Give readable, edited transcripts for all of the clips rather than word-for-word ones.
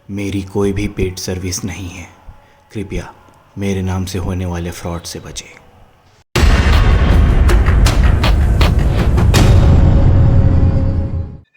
मेरी कोई भी पेड सर्विस नहीं है। कृपया मेरे नाम से होने वाले फ्रॉड से बचें।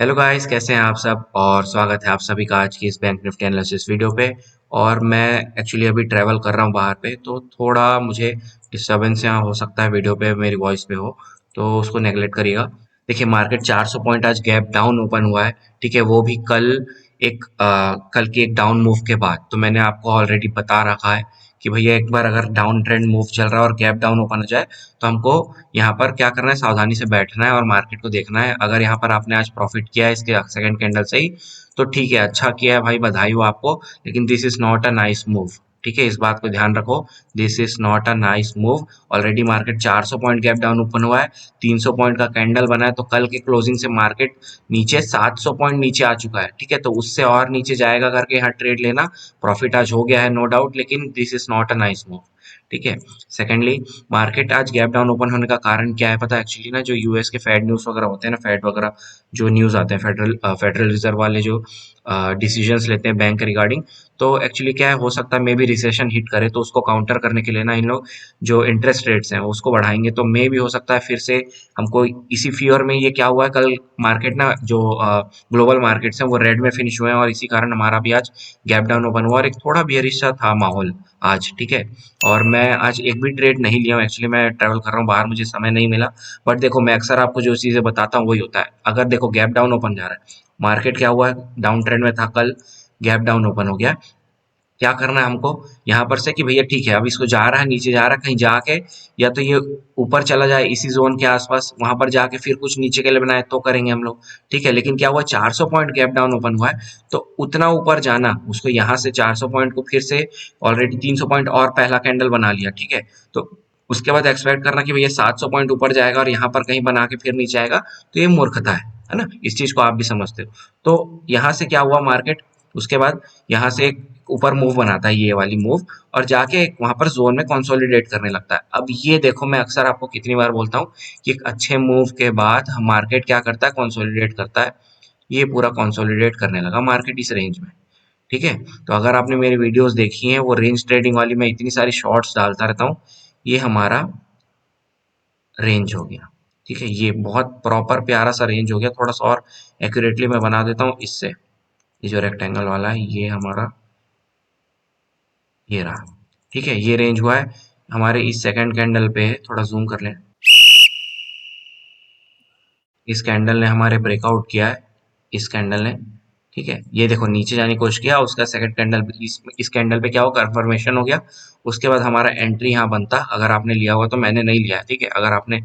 हेलो गाइस, कैसे हैं आप सब। और स्वागत है आप सभी का आज की इस बैंक निफ्टी एनालिसिस वीडियो पे। और मैं एक्चुअली अभी ट्रैवल कर रहा हूँ बाहर पे, तो थोड़ा मुझे डिस्टरबेंस यहाँ हो सकता है वीडियो पे, मेरी वॉइस पे हो तो उसको नेगलेक्ट करिएगा। देखिए, मार्केट 400 पॉइंट आज गैप डाउन ओपन हुआ है। ठीक है, वो भी कल के एक डाउन मूव के बाद। तो मैंने आपको ऑलरेडी बता रखा है कि भैया एक बार अगर डाउन ट्रेंड मूव चल रहा है और गैप डाउन ओपन हो जाए तो हमको यहाँ पर क्या करना है, सावधानी से बैठना है और मार्केट को देखना है। अगर यहाँ पर आपने आज प्रॉफिट किया है इसके सेकंड कैंडल से ही, तो ठीक है, अच्छा किया है भाई, बधाई हो आपको। लेकिन this is not a nice move. ठीक है, इस बात को ध्यान रखो। This is not a nice move. Already market 400 point gap down open हुआ है, 300 पॉइंट का कैंडल बना है, तो कल के क्लोजिंग से मार्केट नीचे 700 पॉइंट नीचे आ चुका है। ठीक है, तो उससे और नीचे जाएगा करके यहाँ ट्रेड लेना। प्रॉफिट आज हो गया है नो डाउट, लेकिन this is not a nice move. ठीक है। सेकेंडली, मार्केट आज गैप डाउन ओपन होने का कारण क्या है पता है? एक्चुअली ना, जो यूएस के फेड न्यूज़ वगैरह होते हैं ना, फेड वगैरह जो न्यूज़ आते हैं, फेडरल रिजर्व वाले जो डिसीजंस लेते हैं बैंक रिगार्डिंग, तो एक्चुअली क्या है, हो सकता है मे बी रिसेशन हिट करे, तो उसको काउंटर करने के लिए ना इन लोग जो इंटरेस्ट रेट्स हैं उसको बढ़ाएंगे। तो मे भी हो सकता है फिर से हमको इसी फियर में, ये क्या हुआ है, कल मार्केट ना जो ग्लोबल मार्केट्स हैं वो रेड में फिनिश हुए हैं, और इसी कारण हमारा भी आज गैप डाउन ओपन हुआ और एक थोड़ा बियरिश सा था माहौल आज। ठीक है, और मैं आज एक भी ट्रेड नहीं लिया हूँ। एक्चुअली मैं ट्रैवल कर रहा हूँ बाहर, मुझे समय नहीं मिला। बट देखो, मैं अक्सर आपको जो चीज़ें बताता हूँ वही होता है। अगर देखो गैप डाउन ओपन जा रहा है, मार्केट क्या हुआ है, डाउन ट्रेंड में था, कल गैप डाउन ओपन हो गया। क्या करना है हमको यहाँ पर से कि भैया ठीक है, अब इसको जा रहा है, नीचे जा रहा है, कहीं जाके या तो ये ऊपर चला जाए इसी जोन के आसपास, वहां पर जाके फिर कुछ नीचे के लिए बनाए तो करेंगे हम लोग। ठीक है, लेकिन क्या हुआ, 400 पॉइंट गैप डाउन ओपन हुआ है, तो उतना ऊपर जाना उसको, यहाँ से 400 पॉइंट को फिर से ऑलरेडी 300 पॉइंट और पहला कैंडल बना लिया। ठीक है, तो उसके बाद एक्सपेक्ट करना कि भैया 700 पॉइंट ऊपर जाएगा और यहाँ पर कहीं बना के फिर नीचे आएगा, तो ये मूर्खता है ना। इस चीज को आप भी समझते हो। तो यहाँ से क्या हुआ, मार्केट उसके बाद यहाँ से एक ऊपर मूव बनाता है, ये वाली मूव, और जाके वहां पर जोन में कंसोलिडेट करने लगता है। अब ये देखो, मैं अक्सर आपको कितनी बार बोलता हूँ कि एक अच्छे मूव के बाद मार्केट क्या करता है, कंसोलिडेट करता है। ये पूरा कंसोलिडेट करने लगा मार्केट इस रेंज में। ठीक है, तो अगर आपने मेरी वीडियोस देखी हैं, वो रेंज ट्रेडिंग वाली, मैं इतनी सारी शॉर्ट्स डालता रहता हूँ। ये हमारा रेंज हो गया। ठीक है, ये बहुत प्रॉपर प्यारा सा रेंज हो गया। थोड़ा सा और एक्यूरेटली मैं बना देता हूँ इससे। ये जो रेक्टेंगल वाला है, ये हमारा ये रहा। ठीक है, ये रेंज हुआ है हमारे इस सेकंड कैंडल पे। थोड़ा जूम कर लें। इस कैंडल ने हमारे ब्रेकआउट किया है, इस कैंडल ने। ठीक है, ये देखो नीचे जाने की कोशिश किया, उसका सेकंड कैंडल इस कैंडल पे क्या हो, कंफर्मेशन हो गया। उसके बाद हमारा एंट्री यहाँ बनता, अगर आपने लिया हुआ, तो मैंने नहीं लिया है। ठीक है, अगर आपने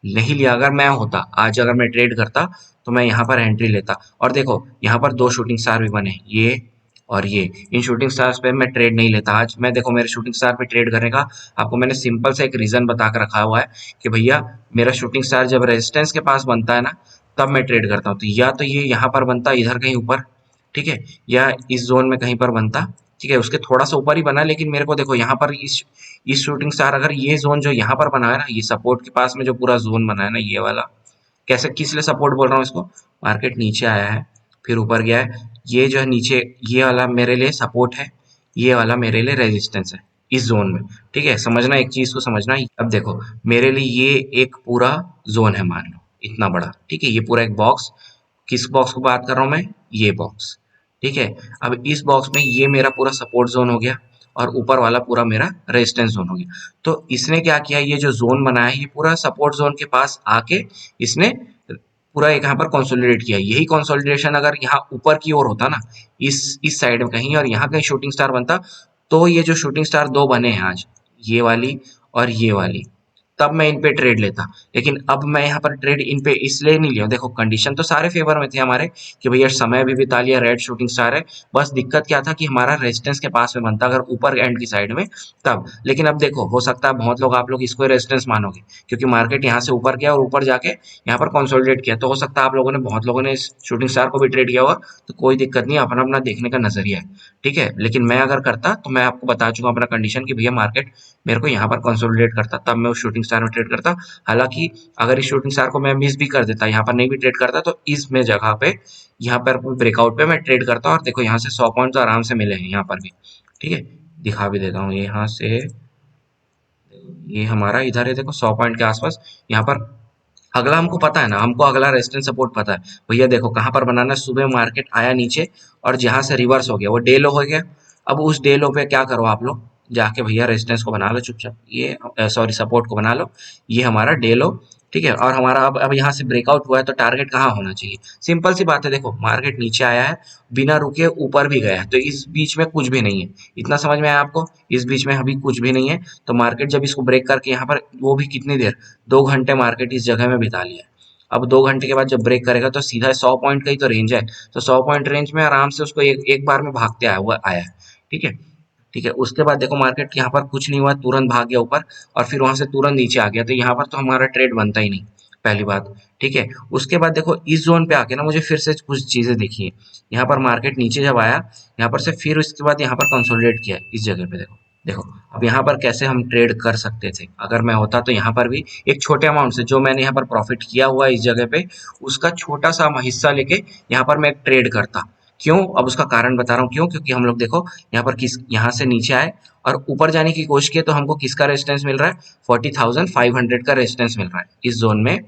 नहीं लिया, अगर मैं होता आज, अगर मैं ट्रेड करता, तो मैं यहाँ पर एंट्री लेता। और देखो यहाँ पर दो शूटिंग स्टार भी बने, ये और ये। इन शूटिंग स्टार्स पे मैं ट्रेड नहीं लेता आज। मैं देखो, मेरे शूटिंग स्टार पे ट्रेड करने का आपको मैंने सिंपल सा एक रीजन बता कर रखा हुआ है कि भैया मेरा शूटिंग स्टार जब रेजिस्टेंस के पास बनता है ना, तब मैं ट्रेड करता हूँ। तो या तो ये यहाँ पर बनता इधर कहीं ऊपर, ठीक है, या इस जोन में कहीं पर बनता। ठीक है, उसके थोड़ा सा ऊपर ही बना, लेकिन मेरे को देखो यहाँ पर इस शूटिंग स्टार, अगर ये जोन जो यहाँ पर बना है ना, ये सपोर्ट के पास में जो पूरा जोन बना है ना, ये वाला, कैसे, किस लिए सपोर्ट बोल रहा हूँ इसको, मार्केट नीचे आया है, फिर ऊपर गया है, ये जो है नीचे, ये वाला मेरे लिए सपोर्ट है, ये वाला मेरे लिए रेजिस्टेंस है इस जोन में। ठीक है, समझना, एक चीज को समझना। अब देखो, मेरे लिए ये एक पूरा जोन है, मान लो इतना बड़ा। ठीक है, ये पूरा एक बॉक्स, किस बॉक्स की बात कर रहा हूं मैं, ये बॉक्स। ठीक है, अब इस बॉक्स में ये मेरा पूरा सपोर्ट जोन हो गया, और ऊपर वाला पूरा मेरा रेजिस्टेंस जोन हो गया। तो इसने क्या किया, ये जो जोन बनाया है, ये पूरा सपोर्ट जोन के पास आके इसने पूरा एक यहाँ पर कंसोलिडेट किया। यही कंसोलिडेशन अगर यहाँ ऊपर की ओर होता ना, इस साइड में कहीं, और यहाँ कहीं शूटिंग स्टार बनता, तो ये जो शूटिंग स्टार दो बने हैं आज, ये वाली और ये वाली, तब मैं इन पे ट्रेड लेता। लेकिन अब मैं यहाँ पर ट्रेड इन पे इसलिए नहीं लिया। देखो, कंडीशन तो सारे फेवर में थे हमारे कि भैया समय भी बिता लिया, रेड शूटिंग स्टार है। बस दिक्कत क्या था कि हमारा रेजिस्टेंस के पास में बनता, अगर ऊपर एंड की साइड में, तब। लेकिन अब देखो, हो सकता है बहुत लोग, आप लोग इसको रेजिस्टेंस मानोगे, क्योंकि मार्केट यहाँ से ऊपर गया और ऊपर जाके यहाँ पर कंसोलिडेट किया। तो हो सकता है आप लोगों ने, बहुत लोगों ने इस शूटिंग स्टार को भी ट्रेड किया होगा। तो कोई दिक्कत नहीं, अपना अपना देखने का नजरिया है। ठीक है। लेकिन मैं अगर करता तो मैं आपको बता चुका अपना कंडीशन कि भैया मार्केट मेरे को यहाँ पर कंसोलिडेट करता, तब मैं उस शूटिंग स्टार में ट्रेड करता। हालांकि अगर इस शूटिंग स्टार को मैं मिस भी कर देता, यहाँ पर नहीं भी ट्रेड करता, तो इस में जगह पे यहाँ पर ब्रेकआउट पे मैं ट्रेड करता। और देखो यहाँ से 100 पॉइंट तो आराम से मिले हैं यहाँ पर भी। ठीक है, दिखा भी देता हूँ यहाँ से। ये हमारा इधर है, देखो 100 पॉइंट के आसपास यहाँ पर। अगला हमको पता है ना, हमको अगला रेजिस्टेंस सपोर्ट पता है। भैया देखो कहाँ पर बनाना है, सुबह मार्केट आया नीचे और जहां से रिवर्स हो गया वो डे लो हो गया। अब उस डे लो पे क्या करो आप लोग, जाके भैया रेजिस्टेंस को बना लो चुपचाप, ये सॉरी सपोर्ट को बना लो। ये हमारा डे लो, ठीक है। और हमारा अब यहाँ से ब्रेकआउट हुआ है तो टारगेट कहाँ होना चाहिए? सिंपल सी बात है, देखो मार्केट नीचे आया है, बिना रुके ऊपर भी गया है, तो इस बीच में कुछ भी नहीं है। इतना समझ में आया आपको? इस बीच में अभी कुछ भी नहीं है। तो मार्केट जब इसको ब्रेक करके यहाँ पर, वो भी कितनी देर, 2 घंटे मार्केट इस जगह में बिता लिया है। अब 2 घंटे के बाद जब ब्रेक करेगा तो सीधा 100 पॉइंट का ही तो रेंज है, तो 100 पॉइंट रेंज में आराम से उसको एक बार में भागते आया हुआ आया है। ठीक है, ठीक है। उसके बाद देखो मार्केट यहाँ पर कुछ नहीं हुआ, तुरंत भाग गया ऊपर और फिर वहां से तुरंत नीचे आ गया, तो यहाँ पर तो हमारा ट्रेड बनता ही नहीं, पहली बात। ठीक है, उसके बाद देखो इस जोन पे आके ना मुझे फिर से कुछ चीजें दिखी है। यहाँ पर मार्केट नीचे जब आया, यहाँ पर से फिर उसके बाद यहाँ पर कंसोलिडेट किया है इस जगह पे। देखो देखो अब यहाँ पर कैसे हम ट्रेड कर सकते थे, अगर मैं होता तो यहाँ पर भी एक छोटे अमाउंट से, जो मैंने यहाँ पर प्रॉफिट किया हुआ है इस जगह पे, उसका छोटा सा हिस्सा लेके यहाँ पर मैं एक ट्रेड करता। क्यों? अब उसका कारण बता रहा हूँ क्यों। क्योंकि हम लोग देखो यहाँ पर यहाँ से नीचे आए और ऊपर जाने की कोशिश की, तो हमको किसका रेजिस्टेंस मिल रहा है? 40,500 का रेजिस्टेंस मिल रहा है इस जोन में।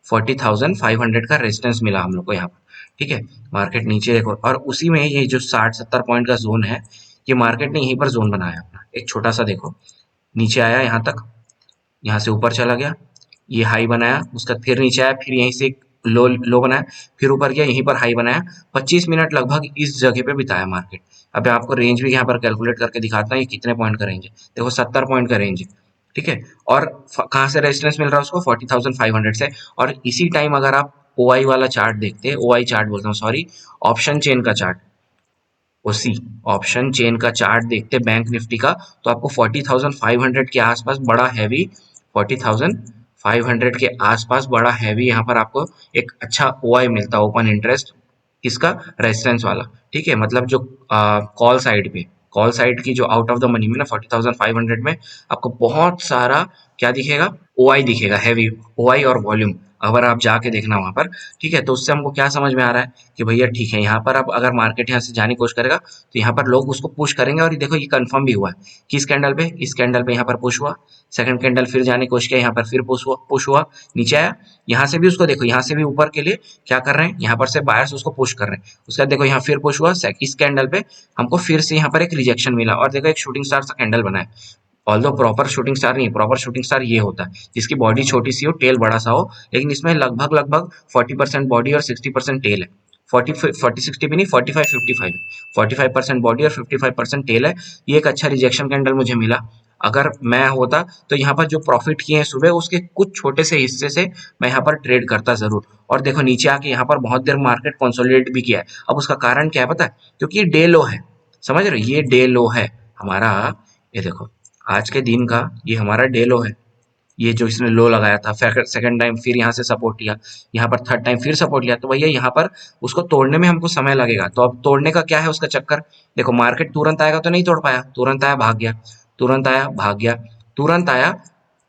40,500 का रेजिस्टेंस मिला हम लोग को यहाँ पर। ठीक है, मार्केट नीचे देखो, और उसी में ये जो 60-70 पॉइंट का जोन है, ये मार्केट ने यहीं पर जोन बनाया अपना एक छोटा सा। देखो नीचे आया यहाँ तक, यहाँ से ऊपर चला गया, ये हाई बनाया, उसका फिर नीचे आया, फिर यहीं से लो लो बनाया, फिर ऊपर गया, यहीं पर हाई बनाया। 25 मिनट लगभग इस जगह पे बिताया मार्केट। अब मैं आपको रेंज भी यहाँ पर कैलकुलेट करके दिखाता हूँ, ये कितने पॉइंट का रेंज है। देखो 70 पॉइंट का रेंज है। ठीक है, और कहाँ से रेजिस्टेंस मिल रहा है उसको? 40,500 से। और इसी टाइम अगर आप ओआई वाला चार्ट देखते हैं, ओआई चार्ट बोलता हूँ सॉरी, ऑप्शन चेन का चार्ट, उसी ऑप्शन चेन का चार्ट देखते बैंक निफ्टी का, तो आपको 40,500 के आसपास बड़ा हैवी, 40,500 के आसपास बड़ा हैवी यहाँ पर आपको एक अच्छा ओआई मिलता है, ओपन इंटरेस्ट, किसका? रेजिस्टेंस वाला। ठीक है, मतलब जो कॉल साइड पे, कॉल साइड की जो आउट ऑफ द मनी में ना 40,500 में आपको बहुत सारा क्या दिखेगा? ओआई दिखेगा, हैवी ओआई और वॉल्यूम। अगर आप जाके देखना वहां पर, ठीक है। तो उससे हमको क्या समझ में आ रहा है कि भैया ठीक है, यहाँ पर अब अगर मार्केट यहाँ से जाने की कोशिश करेगा तो यहाँ पर लोग उसको पुश करेंगे। और ये देखो ये कंफर्म भी हुआ है, किस कैंडल पे? इस कैंडल पे यहाँ पर पुश हुआ, सेकंड कैंडल फिर जाने की कोशिश किया, यहाँ पर फिर पुश हुआ, नीचे आया। यहाँ से भी उसको देखो, यहाँ से भी ऊपर के लिए क्या कर रहे हैं, यहाँ पर से बायर्स उसको पुश कर रहे हैं। उसके बाद देखो यहाँ फिर पुश हुआ, इस कैंडल पे हमको फिर से यहाँ पर एक रिजेक्शन मिला, और देखो एक शूटिंग स्टार सा कैंडल बना है। ऑल्दो प्रॉपर शूटिंग स्टार नहीं, प्रॉपर शूटिंग स्टार ये होता है जिसकी बॉडी छोटी सी हो, टेल बड़ा सा हो, लेकिन इसमें लगभग लगभग 40% बॉडी और 60% टेल है। 40-60 भी नहीं, 45-55, 45% बॉडी और 55% टेल है। ये एक अच्छा रिजेक्शन कैंडल मुझे मिला। अगर मैं होता तो यहाँ पर जो प्रॉफिट किए हैं सुबह, उसके कुछ छोटे से हिस्से से मैं यहाँ पर ट्रेड करता जरूर। और देखो नीचे आके यहाँ पर बहुत देर मार्केट कंसोलिडेट भी किया है। अब उसका कारण क्या है पता है? क्योंकि ये डे लो है, समझ रहे हो? ये डे लो है हमारा। ये देखो आज के दिन का ये हमारा डे लो है, ये जो इसने लो लगाया था, सेकंड टाइम फिर यहाँ से सपोर्ट लिया, यहाँ पर थर्ड टाइम फिर सपोर्ट लिया, तो भैया यहाँ पर उसको तोड़ने में हमको समय लगेगा। तो अब तोड़ने का क्या है उसका चक्कर? देखो मार्केट तुरंत आएगा तो नहीं तोड़ पाया, तुरंत आया भाग गया, तुरंत आया भाग गया, तुरंत आया,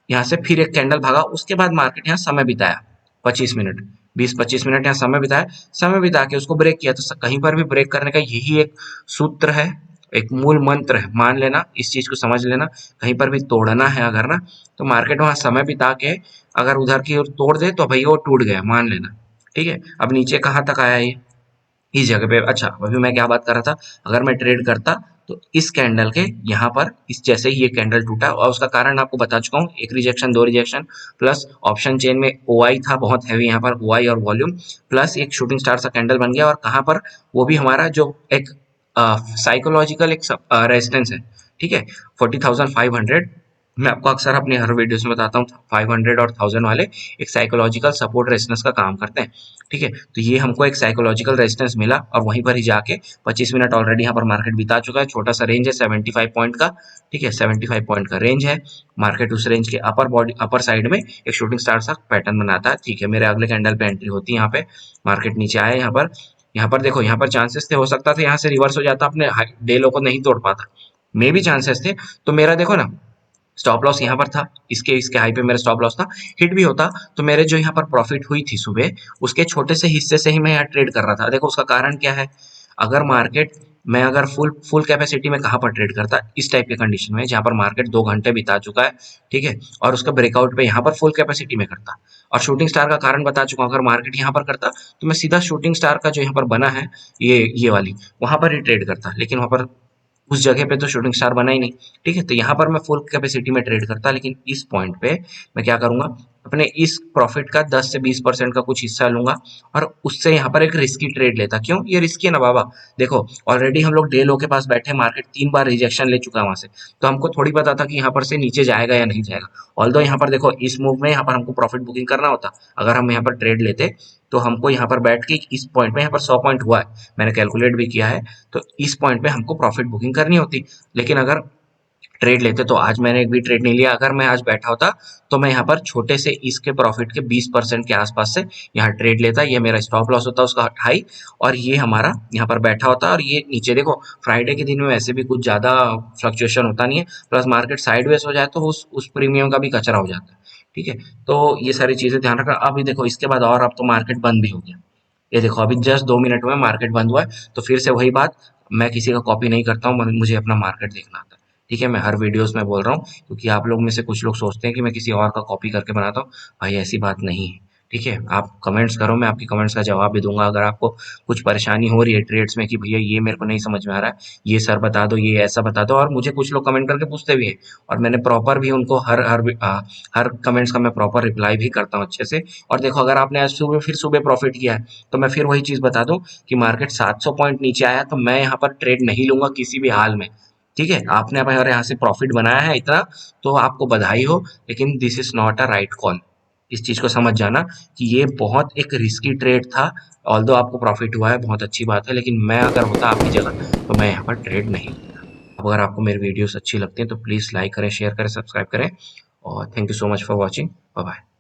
यहाँ से फिर एक कैंडल भागा। उसके बाद मार्केट यहाँ समय बिताया 25 मिनट, 20-25 मिनट यहाँ समय बिताया। समय बिता के उसको ब्रेक किया। तो कहीं पर भी ब्रेक करने का यही एक सूत्र है, एक मूल मंत्र है, मान लेना, इस चीज को समझ लेना। कहीं पर भी तोड़ना है अगर ना, तो मार्केट वहां समय बिता के अगर उधर की ओर तोड़ दे तो भैया वो टूट गया, मान लेना। ठीक है, अब नीचे कहाँ तक आया ये? इस जगह पे। अच्छा अभी मैं क्या बात कर रहा था, अगर मैं ट्रेड करता तो इस कैंडल के यहाँ पर, इस जैसे ही ये कैंडल टूटा, और उसका कारण आपको बता चुका हूँ, एक रिजेक्शन, दो रिजेक्शन, प्लस ऑप्शन चेन में ओआई था बहुत हैवी यहाँ पर, ओआई और वॉल्यूम, प्लस एक शूटिंग स्टार सा कैंडल बन गया। और कहाँ पर? वो भी हमारा जो एक साइकोलॉजिकल एक रेजिस्टेंस है। ठीक है, 40,500, मैं आपको अक्सर अपने हर वीडियोस में बताता हूँ, 500 और 1000 वाले एक साइकोलॉजिकल सपोर्ट रेजिस्टेंस का काम करते हैं। ठीक है, तो ये हमको एक साइकोलॉजिकल रेजिस्टेंस मिला, और वहीं पर ही जाके 25 मिनट ऑलरेडी यहाँ पर मार्केट बिता चुका है। छोटा सा रेंज है 75 पॉइंट का। ठीक है, 75 पॉइंट का रेंज है। मार्केट उस रेंज के अपर साइड में एक शूटिंग स्टार सा पैटर्न बनाता है। ठीक है, मेरे अगले कैंडल पे एंट्री होती है। यहाँ पे मार्केट नीचे आया, यहाँ पर यहाँ पर देखो, यहाँ पर चांसेस थे, हो सकता था यहाँ से रिवर्स हो जाता, अपने डे लो को नहीं तोड़ पाता, मे भी चांसेस थे। तो मेरा देखो ना, स्टॉप लॉस यहाँ पर था, इसके इसके हाई पे मेरा स्टॉप लॉस था, हिट भी होता तो मेरे जो यहाँ पर प्रॉफिट हुई थी सुबह, उसके छोटे से हिस्से से ही मैं यहाँ ट्रेड कर रहा था। देखो उसका कारण क्या है, अगर मार्केट, मैं अगर फुल फुल कैपेसिटी में कहाँ पर ट्रेड करता, इस टाइप के कंडीशन में जहाँ पर मार्केट 2 घंटे बिता चुका है, ठीक है, और उसका ब्रेकआउट पे यहाँ पर फुल कैपेसिटी में करता, और शूटिंग स्टार का कारण बता चुका हूँ, अगर मार्केट यहाँ पर करता तो मैं सीधा शूटिंग स्टार का जो यहाँ पर बना है, ये वाली, वहां पर ही ट्रेड करता, लेकिन वहां पर उस जगह पे तो शूटिंग स्टार बना ही नहीं, ठीक है। तो यहाँ पर मैं फुल कैपेसिटी में ट्रेड करता, लेकिन इस पॉइंट पे मैं क्या करूंगा, अपने इस प्रॉफिट का 10 से 20% का कुछ हिस्सा लूंगा, और उससे यहाँ पर एक रिस्की ट्रेड लेता। क्यों ये रिस्की है ना बाबा, देखो ऑलरेडी हम लोग डे लो के पास बैठे, मार्केट 3 बार रिजेक्शन ले चुका है वहां से, तो हमको थोड़ी पता था कि यहाँ पर से नीचे जाएगा या नहीं जाएगा। ऑल्दो यहाँ पर देखो, इस मूव में यहाँ पर हमको प्रॉफिट बुकिंग करना होता, अगर हम यहाँ पर ट्रेड लेते तो हमको यहाँ पर बैठ के इस पॉइंट पे, यहाँ पर 100 पॉइंट हुआ है, मैंने कैलकुलेट भी किया है, तो इस पॉइंट पे हमको प्रॉफिट बुकिंग करनी होती। लेकिन अगर ट्रेड लेते, तो आज मैंने एक भी ट्रेड नहीं लिया, अगर मैं आज बैठा होता तो मैं यहाँ पर छोटे से इसके प्रॉफिट के 20% के आसपास से यहाँ ट्रेड लेता, ये मेरा स्टॉप लॉस होता उसका हाई, और ये हमारा यहाँ पर बैठा होता, और ये नीचे देखो, फ्राइडे के दिन में वैसे भी कुछ ज्यादा फ्लक्चुएशन होता नहीं है, प्लस मार्केट साइडवेज हो जाए तो उस प्रीमियम का भी कचरा हो जाता है, ठीक है। तो ये सारी चीजें ध्यान रखना। अभी देखो इसके बाद, और अब तो मार्केट बंद भी हो गया, ये देखो अभी जस्ट 2 मिनट में मार्केट बंद हुआ है, तो फिर से वही बात, मैं किसी का कॉपी नहीं करता हूँ, मुझे अपना मार्केट देखना आता है, ठीक है। मैं हर वीडियोस में बोल रहा हूँ, क्योंकि आप लोग में से कुछ लोग सोचते हैं कि मैं किसी और का कॉपी करके बनाता हूँ, भाई ऐसी बात नहीं है, ठीक है। आप कमेंट्स करो, मैं आपकी कमेंट्स का जवाब भी दूंगा। अगर आपको कुछ परेशानी हो रही है ट्रेड्स में कि भैया ये मेरे को नहीं समझ में आ रहा है, ये सर बता दो, ये ऐसा बता दो, और मुझे कुछ लोग कमेंट करके पूछते भी हैं, और मैंने प्रॉपर भी उनको हर कमेंट्स का मैं प्रॉपर रिप्लाई भी करता हूँ अच्छे से। और देखो अगर आपने आज सुबह फिर सुबह प्रॉफिट किया है, तो मैं फिर वही चीज बता दूं कि मार्केट 700 पॉइंट नीचे आया, तो मैं यहाँ पर ट्रेड नहीं लूंगा किसी भी हाल में, ठीक है। आपने अगर यहाँ से प्रॉफिट बनाया है इतना, तो आपको बधाई हो, लेकिन this is not a right call. इस चीज को समझ जाना कि ये बहुत एक रिस्की ट्रेड था। ऑल्दो आपको प्रॉफिट हुआ है, बहुत अच्छी बात है, लेकिन मैं अगर होता आपकी जगह, तो मैं यहाँ पर ट्रेड नहीं लेता। अब अगर आपको मेरी वीडियोस अच्छी लगती हैं तो प्लीज लाइक करें, शेयर करें, सब्सक्राइब करें, और thank you so much for watching. Bye bye.